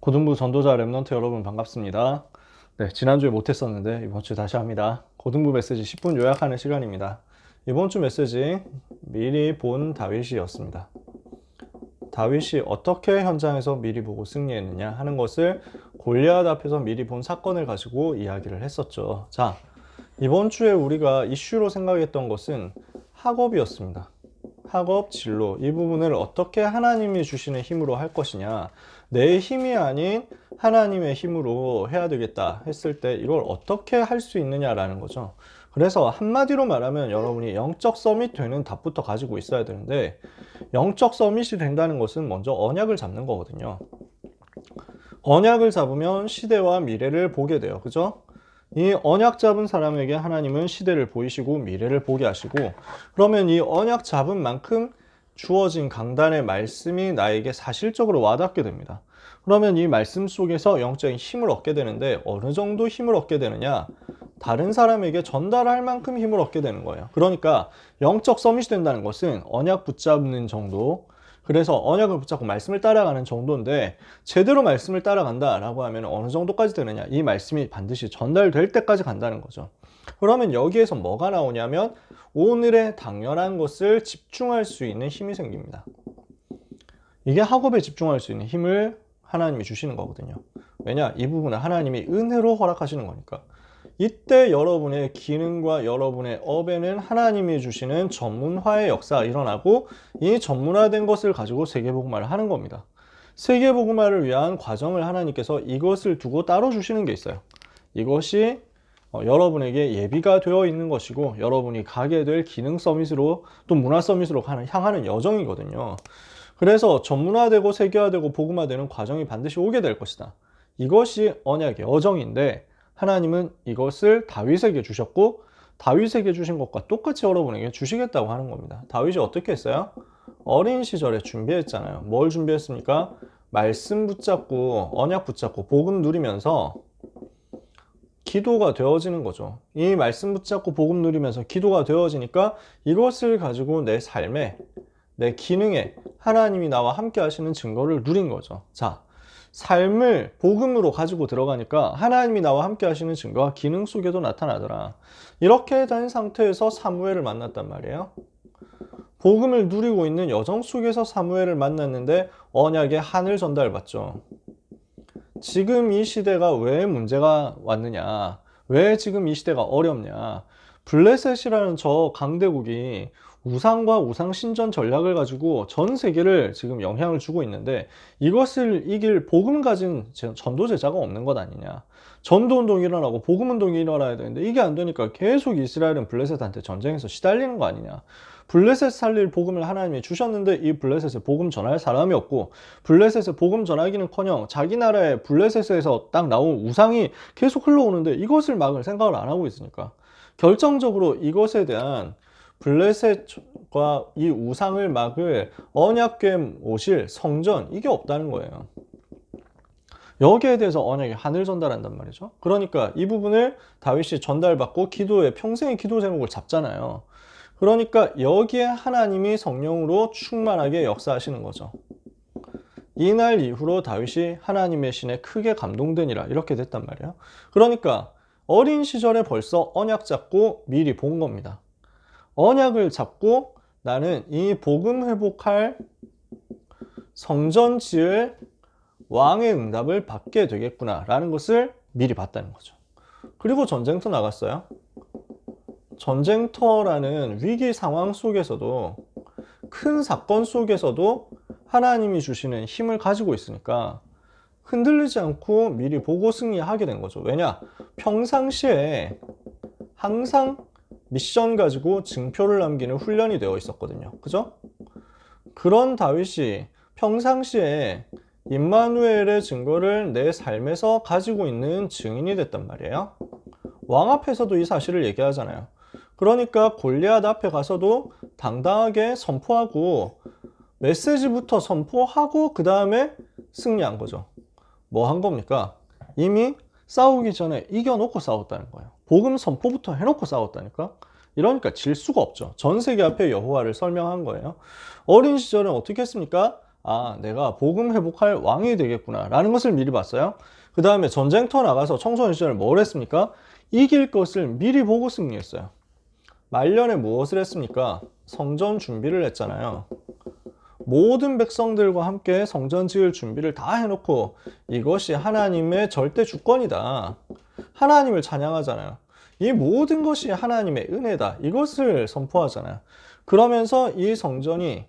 고등부 전도자 랩넌트 여러분 반갑습니다. 네, 지난주에 못했었는데 이번 주 다시 합니다. 고등부 메시지 10분 요약하는 시간입니다. 이번 주 메시지 미리 본 다윗이었습니다. 다윗이 어떻게 현장에서 미리 보고 승리했느냐 하는 것을 골리앗 앞에서 미리 본 사건을 가지고 이야기를 했었죠. 자, 이번 주에 우리가 이슈로 생각했던 것은 학업이었습니다. 학업, 진로 이 부분을 어떻게 하나님이 주시는 힘으로 할 것이냐, 내 힘이 아닌 하나님의 힘으로 해야 되겠다 했을 때 이걸 어떻게 할 수 있느냐라는 거죠. 그래서 한마디로 말하면 여러분이 영적 서밋 되는 답부터 가지고 있어야 되는데, 영적 서밋이 된다는 것은 먼저 언약을 잡는 거거든요. 언약을 잡으면 시대와 미래를 보게 돼요. 그죠? 이 언약 잡은 사람에게 하나님은 시대를 보이시고 미래를 보게 하시고, 그러면 이 언약 잡은 만큼 주어진 강단의 말씀이 나에게 사실적으로 와닿게 됩니다. 그러면 이 말씀 속에서 영적인 힘을 얻게 되는데, 어느 정도 힘을 얻게 되느냐? 다른 사람에게 전달할 만큼 힘을 얻게 되는 거예요. 그러니까 영적 서밋이 된다는 것은 언약 붙잡는 정도, 그래서 언약을 붙잡고 말씀을 따라가는 정도인데, 제대로 말씀을 따라간다라고 하면 어느 정도까지 되느냐, 이 말씀이 반드시 전달될 때까지 간다는 거죠. 그러면 여기에서 뭐가 나오냐면 오늘의 당연한 것을 집중할 수 있는 힘이 생깁니다. 이게 학업에 집중할 수 있는 힘을 하나님이 주시는 거거든요. 왜냐? 이 부분은 하나님이 은혜로 허락하시는 거니까. 이때 여러분의 기능과 여러분의 업에는 하나님이 주시는 전문화의 역사가 일어나고, 이 전문화된 것을 가지고 세계복음화를 하는 겁니다. 세계복음화를 위한 과정을 하나님께서 이것을 두고 따로 주시는 게 있어요. 이것이 여러분에게 예비가 되어 있는 것이고, 여러분이 가게 될 기능 서밋으로 또 문화 서밋으로 향하는 여정이거든요. 그래서 전문화되고 세계화되고 복음화되는 과정이 반드시 오게 될 것이다. 이것이 언약의 여정인데, 하나님은 이것을 다윗에게 주셨고, 다윗에게 주신 것과 똑같이 여러분에게 주시겠다고 하는 겁니다. 다윗이 어떻게 했어요? 어린 시절에 준비했잖아요. 뭘 준비했습니까? 말씀 붙잡고 언약 붙잡고 복음 누리면서 기도가 되어지는 거죠. 이 말씀 붙잡고 복음 누리면서 기도가 되어지니까 이것을 가지고 내 삶에, 내 기능에 하나님이 나와 함께 하시는 증거를 누린 거죠. 자, 삶을 복음으로 가지고 들어가니까 하나님이 나와 함께 하시는 증거가 기능 속에도 나타나더라. 이렇게 된 상태에서 사무엘을 만났단 말이에요. 복음을 누리고 있는 여정 속에서 사무엘을 만났는데 언약의 한을 전달받죠. 지금 이 시대가 왜 문제가 왔느냐, 왜 지금 이 시대가 어렵냐, 블레셋이라는 저 강대국이 우상과 우상신전 전략을 가지고 전 세계를 지금 영향을 주고 있는데, 이것을 이길 복음 가진 전도제자가 없는 것 아니냐. 전도운동이 일어나고 복음운동이 일어나야 되는데 이게 안 되니까 계속 이스라엘은 블레셋한테 전쟁에서 시달리는 거 아니냐. 블레셋 살릴 복음을 하나님이 주셨는데 이 블레셋에 복음 전할 사람이 없고, 블레셋에 복음 전하기는커녕 자기 나라의 블레셋에서 딱 나온 우상이 계속 흘러오는데 이것을 막을 생각을 안 하고 있으니까, 결정적으로 이것에 대한 블레셋과 이 우상을 막을 언약궤 오실 성전, 이게 없다는 거예요. 여기에 대해서 언약의 한을 전달한단 말이죠. 그러니까 이 부분을 다윗이 전달받고 기도에 평생의 기도 제목을 잡잖아요. 그러니까 여기에 하나님이 성령으로 충만하게 역사하시는 거죠. 이날 이후로 다윗이 하나님의 신에 크게 감동되니라, 이렇게 됐단 말이에요. 그러니까 어린 시절에 벌써 언약 잡고 미리 본 겁니다. 언약을 잡고 나는 이 복음 회복할 성전 지을 왕의 응답을 받게 되겠구나 라는 것을 미리 봤다는 거죠. 그리고 전쟁터 나갔어요. 전쟁터라는 위기 상황 속에서도, 큰 사건 속에서도 하나님이 주시는 힘을 가지고 있으니까 흔들리지 않고 미리 보고 승리하게 된 거죠. 왜냐? 평상시에 항상 미션 가지고 증표를 남기는 훈련이 되어 있었거든요. 그죠? 그런 다윗이 평상시에 임마누엘의 증거를 내 삶에서 가지고 있는 증인이 됐단 말이에요. 왕 앞에서도 이 사실을 얘기하잖아요. 그러니까 골리앗 앞에 가서도 당당하게 선포하고, 메시지부터 선포하고 그 다음에 승리한 거죠. 뭐 한 겁니까? 이미 싸우기 전에 이겨놓고 싸웠다는 거예요. 복음 선포부터 해놓고 싸웠다니까? 이러니까 질 수가 없죠. 전 세계 앞에 여호와를 설명한 거예요. 어린 시절은 어떻게 했습니까? 아, 내가 복음 회복할 왕이 되겠구나 라는 것을 미리 봤어요. 그 다음에 전쟁터 나가서 청소년 시절에 뭘 했습니까? 이길 것을 미리 보고 승리했어요. 말년에 무엇을 했습니까? 성전 준비를 했잖아요. 모든 백성들과 함께 성전 지을 준비를 다 해놓고 이것이 하나님의 절대 주권이다. 하나님을 찬양하잖아요. 이 모든 것이 하나님의 은혜다. 이것을 선포하잖아요. 그러면서 이 성전이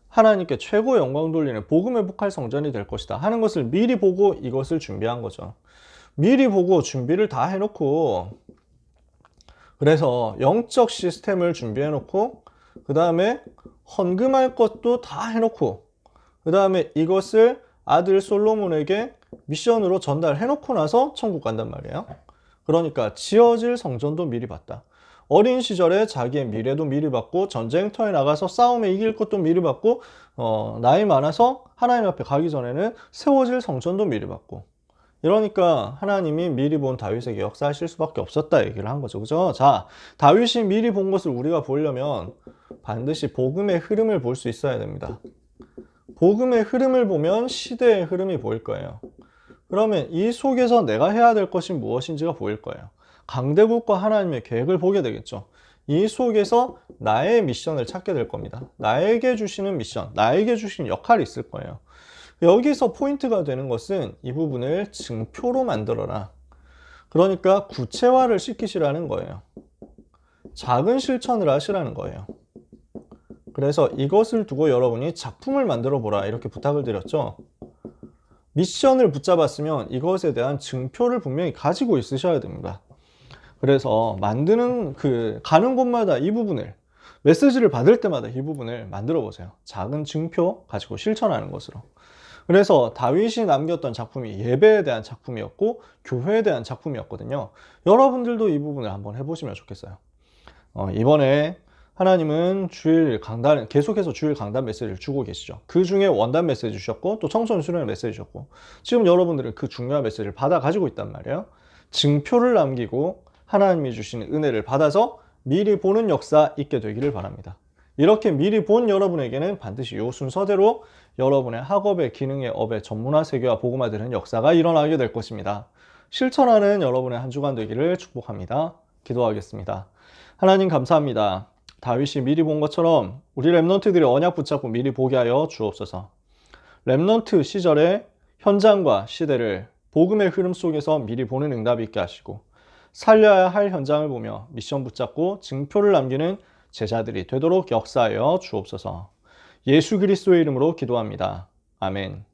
하나님께 최고 영광 돌리는 복음 회복할 성전이 될 것이다 하는 것을 미리 보고 이것을 준비한 거죠. 미리 보고 준비를 다 해놓고, 그래서 영적 시스템을 준비해 놓고, 그 다음에 헌금할 것도 다 해놓고, 그 다음에 이것을 아들 솔로몬에게 미션으로 전달해 놓고 나서 천국 간단 말이에요. 그러니까 지어질 성전도 미리 봤다. 어린 시절에 자기의 미래도 미리 봤고, 전쟁터에 나가서 싸움에 이길 것도 미리 봤고, 나이 많아서 하나님 앞에 가기 전에는 세워질 성전도 미리 봤고. 이러니까 하나님이 미리 본 다윗에게 역사하실 수밖에 없었다 얘기를 한 거죠. 그죠? 자, 다윗이 미리 본 것을 우리가 보려면 반드시 복음의 흐름을 볼 수 있어야 됩니다. 복음의 흐름을 보면 시대의 흐름이 보일 거예요. 그러면 이 속에서 내가 해야 될 것이 무엇인지가 보일 거예요. 강대국과 하나님의 계획을 보게 되겠죠. 이 속에서 나의 미션을 찾게 될 겁니다. 나에게 주시는 미션, 나에게 주시는 역할이 있을 거예요. 여기서 포인트가 되는 것은 이 부분을 증표로 만들어라. 그러니까 구체화를 시키시라는 거예요. 작은 실천을 하시라는 거예요. 그래서 이것을 두고 여러분이 작품을 만들어 보라 이렇게 부탁을 드렸죠. 미션을 붙잡았으면 이것에 대한 증표를 분명히 가지고 있으셔야 됩니다. 그래서 만드는 가는 곳마다 이 부분을, 메시지를 받을 때마다 이 부분을 만들어 보세요. 작은 증표 가지고 실천하는 것으로. 그래서 다윗이 남겼던 작품이 예배에 대한 작품이었고 교회에 대한 작품이었거든요. 여러분들도 이 부분을 한번 해보시면 좋겠어요. 이번에 하나님은 주일 강단, 계속해서 주일 강단 메시지를 주고 계시죠. 그 중에 원단 메시지 주셨고 또 청소년 수련회 메시지 주셨고, 지금 여러분들은 그 중요한 메시지를 받아 가지고 있단 말이에요. 증표를 남기고 하나님이 주시는 은혜를 받아서 미리 보는 역사 있게 되기를 바랍니다. 이렇게 미리 본 여러분에게는 반드시 이 순서대로 여러분의 학업의 기능의 업의 전문화 세계화 복음화되는 역사가 일어나게 될 것입니다. 실천하는 여러분의 한 주간 되기를 축복합니다. 기도하겠습니다. 하나님 감사합니다. 다윗이 미리 본 것처럼 우리 렘넌트들이 언약 붙잡고 미리 보게 하여 주옵소서. 렘넌트 시절의 현장과 시대를 복음의 흐름 속에서 미리 보는 응답이 있게 하시고, 살려야 할 현장을 보며 미션 붙잡고 증표를 남기는 제자들이 되도록 역사하여 주옵소서. 예수 그리스도의 이름으로 기도합니다. 아멘.